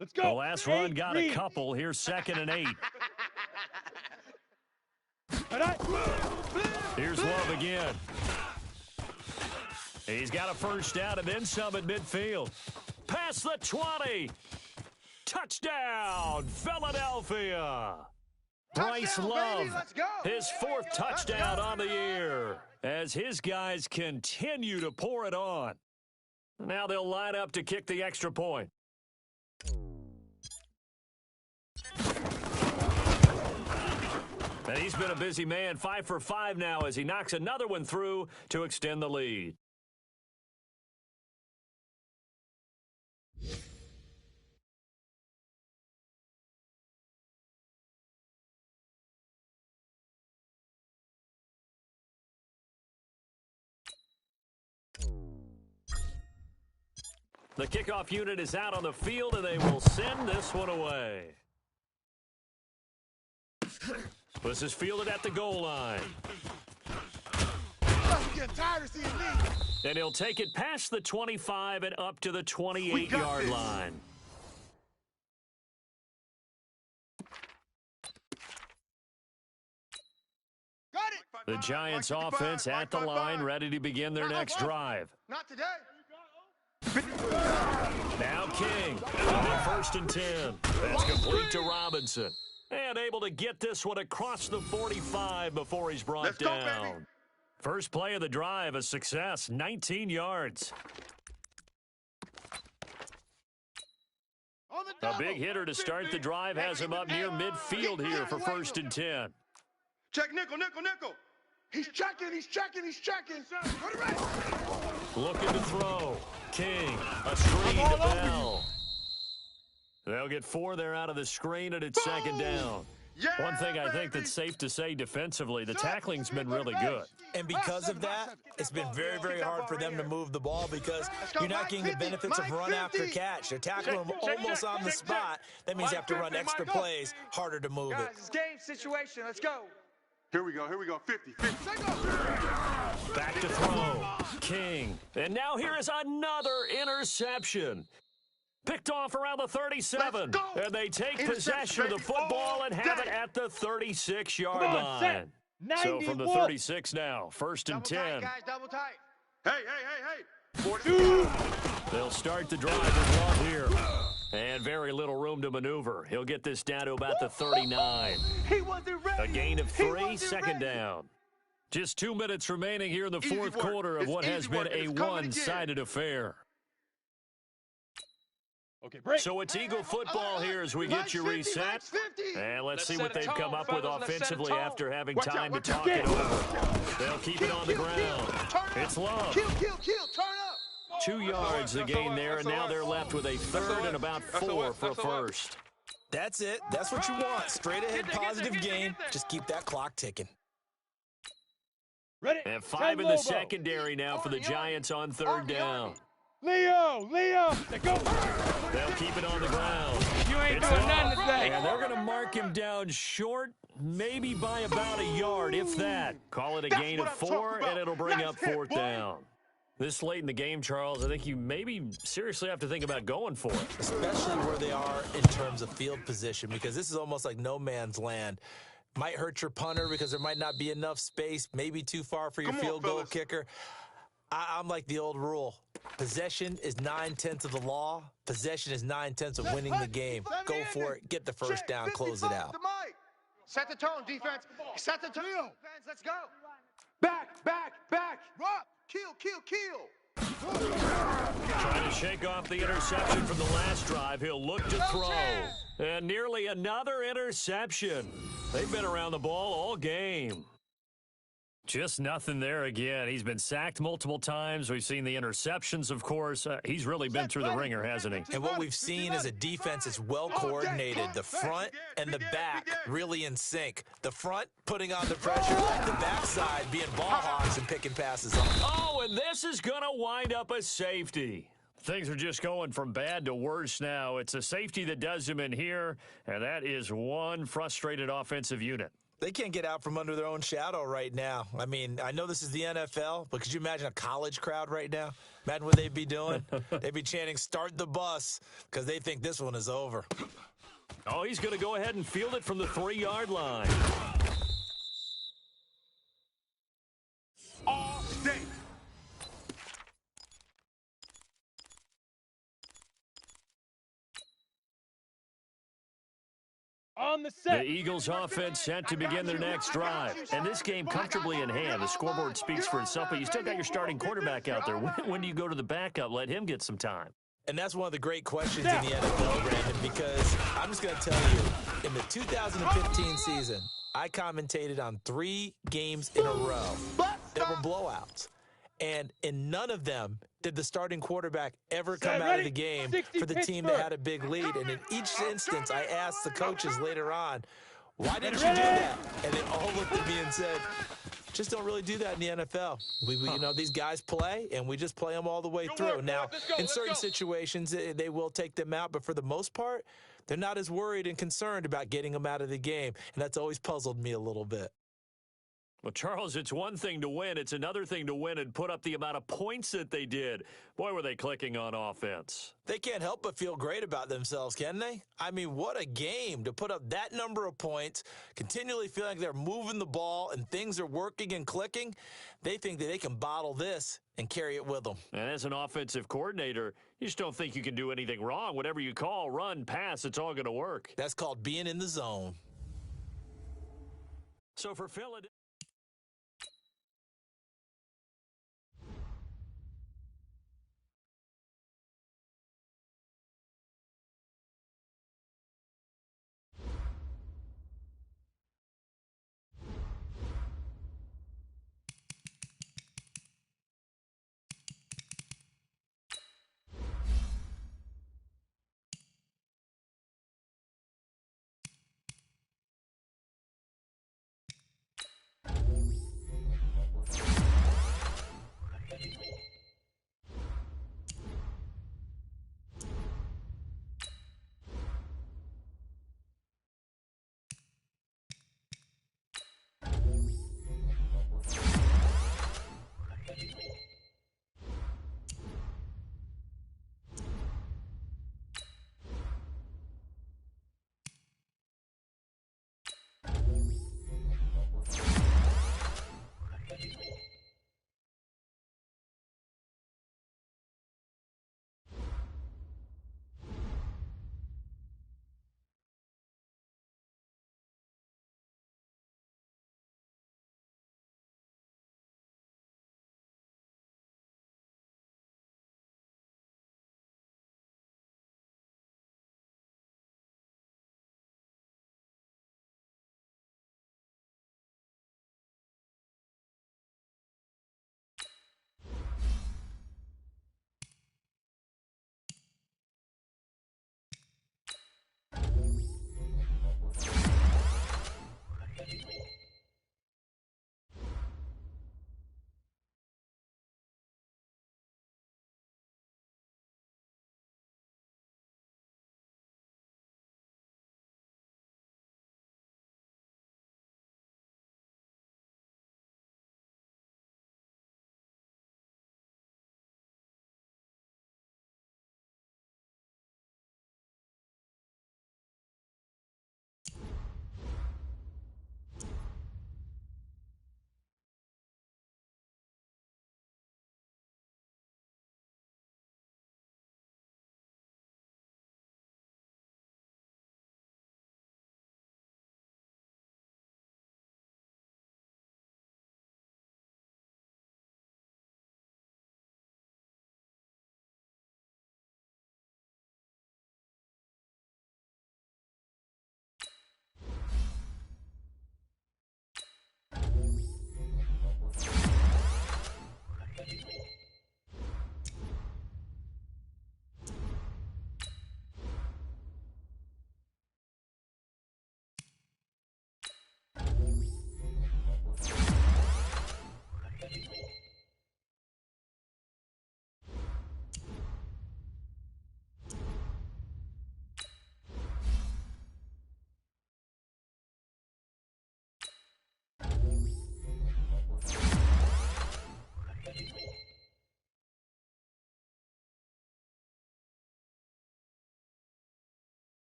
[SPEAKER 3] Let's go.
[SPEAKER 1] The last run got a couple. Here's 2nd and 8. Here's Love again. He's got a 1st down and then some at midfield. Past the 20. Touchdown, Philadelphia. Bryce Love, his 4th touchdown on the year as his guys continue to pour it on. Now they'll line up to kick the extra point. And he's been a busy man, 5 for 5 now as he knocks another one through to extend the lead. The kickoff unit is out on the field, and they will send this one away. This is fielded at the goal line. And he'll take it past the 25 and up to the 28-yard line. The Giants offense at the line, ready to begin their next drive.
[SPEAKER 5] Not today.
[SPEAKER 1] Now first and 10. That's complete to Robinson. And able to get this one across the 45 before he's brought down. First play of the drive, a success, 19 yards. A big hitter to start the drive has him up near midfield here for first and 10.
[SPEAKER 3] Check nickel, nickel, nickel. He's checking.
[SPEAKER 1] Looking to throw. King, a screen to Bell. They'll get 4 there out of the screen, and it's second down.
[SPEAKER 3] Yeah,
[SPEAKER 1] One thing I think that's safe to say defensively, the tackling's been really good.
[SPEAKER 4] And because of that, it's been very, very hard for them to move the ball because you're not getting the benefits of run after catch. They're tackling them almost on the spot. That means you have to run extra plays, harder to move it.
[SPEAKER 5] It's game situation. Let's go.
[SPEAKER 3] Here we go. 50.
[SPEAKER 1] Back to throw. King. And now here is another interception. Picked off around the 37. And they take possession of the football and have it at the 36-yard line. So from the 36 now, first and 10.
[SPEAKER 5] Double tight, guys, double tight.
[SPEAKER 3] Hey.
[SPEAKER 1] They'll start the drive as well here. And very little room to maneuver. He'll get this down to about the 39.
[SPEAKER 5] He wasn't ready.
[SPEAKER 1] A gain of 3, second down. Just 2 minutes remaining here in the fourth quarter of what has been a one-sided affair.
[SPEAKER 6] Okay, break.
[SPEAKER 1] So it's Eagle football here as we get you reset. And let's see what they've come up with offensively after having time to talk it over. They'll keep it on the ground. It's Love.
[SPEAKER 5] Kill, turn up.
[SPEAKER 1] 2 yards the gain there, and now they're left with a third and about 4 for a first.
[SPEAKER 4] That's it. That's what you want. Straight ahead positive gain. Just keep that clock ticking.
[SPEAKER 6] Ready.
[SPEAKER 1] And 5 in the secondary now for the Giants on third down.
[SPEAKER 6] Leo, they go.
[SPEAKER 1] They'll keep it on the ground.
[SPEAKER 6] You ain't doing nothing today.
[SPEAKER 1] And they're going to mark him down short, maybe by about a yard, if that. Call it a gain of 4, and it'll bring up fourth down. This late in the game, Charles, I think you maybe seriously have to think about going for it.
[SPEAKER 4] Especially where they are in terms of field position, because this is almost like no man's land. Might hurt your punter because there might not be enough space, maybe too far for your field goal kicker. I'm like the old rule. Possession is 9/10 of the law. Possession is 9/10 of winning the game. Go for it. Get the first down. Close it out.
[SPEAKER 5] Set the tone, defense. Set the tone, defense. Let's go.
[SPEAKER 3] Back.
[SPEAKER 5] Rock. Kill.
[SPEAKER 1] Trying to shake off the interception from the last drive. He'll look to throw. And nearly another interception. They've been around the ball all game. Just nothing there again. He's been sacked multiple times. We've seen the interceptions, of course. He's really been through the ringer, hasn't he?
[SPEAKER 4] And what we've seen is a defense that's well coordinated. The front and the back really in sync. The front putting on the pressure, the backside being ball hogs and picking passes off.
[SPEAKER 1] Oh, and this is going to wind up a safety. Things are just going from bad to worse now. It's a safety that does him in here, and that is one frustrated offensive unit.
[SPEAKER 4] They can't get out from under their own shadow right now. I mean, I know this is the NFL, but could you imagine a college crowd right now? Imagine what they'd be doing. They'd be chanting, "Start the bus," because they think this one is over.
[SPEAKER 1] Oh, he's going to go ahead and field it from the 3-yard line.
[SPEAKER 3] All day.
[SPEAKER 6] On the set.
[SPEAKER 1] The Eagles offense set to begin their next drive. And this game comfortably in hand. The scoreboard speaks for itself, but you still got your starting quarterback out there. When do you go to the backup? Let him get some time.
[SPEAKER 4] And that's one of the great questions in the NFL, Brandon, because I'm just going to tell you, in the 2015 season, I commentated on 3 games in a row that were blowouts. And in none of them did the starting quarterback ever come out of the game for the team that had a big lead. And in each instance, I asked the coaches later on, why didn't you do that? And they all looked at me and said, just don't really do that in the NFL. You know, these guys play, and we just play them all the way through. Now, in certain situations, they will take them out, but for the most part, they're not as worried and concerned about getting them out of the game. And that's always puzzled me a little bit.
[SPEAKER 1] Well, Charles, it's one thing to win. It's another thing to win and put up the amount of points that they did. Boy, were they clicking on offense.
[SPEAKER 4] They can't help but feel great about themselves, can they? I mean, what a game to put up that number of points, continually feeling like they're moving the ball and things are working and clicking. They think that they can bottle this and carry it with them.
[SPEAKER 1] And as an offensive coordinator, you just don't think you can do anything wrong. Whatever you call, run, pass, it's all going to work.
[SPEAKER 4] That's called being in the zone.
[SPEAKER 1] So for Philadelphia.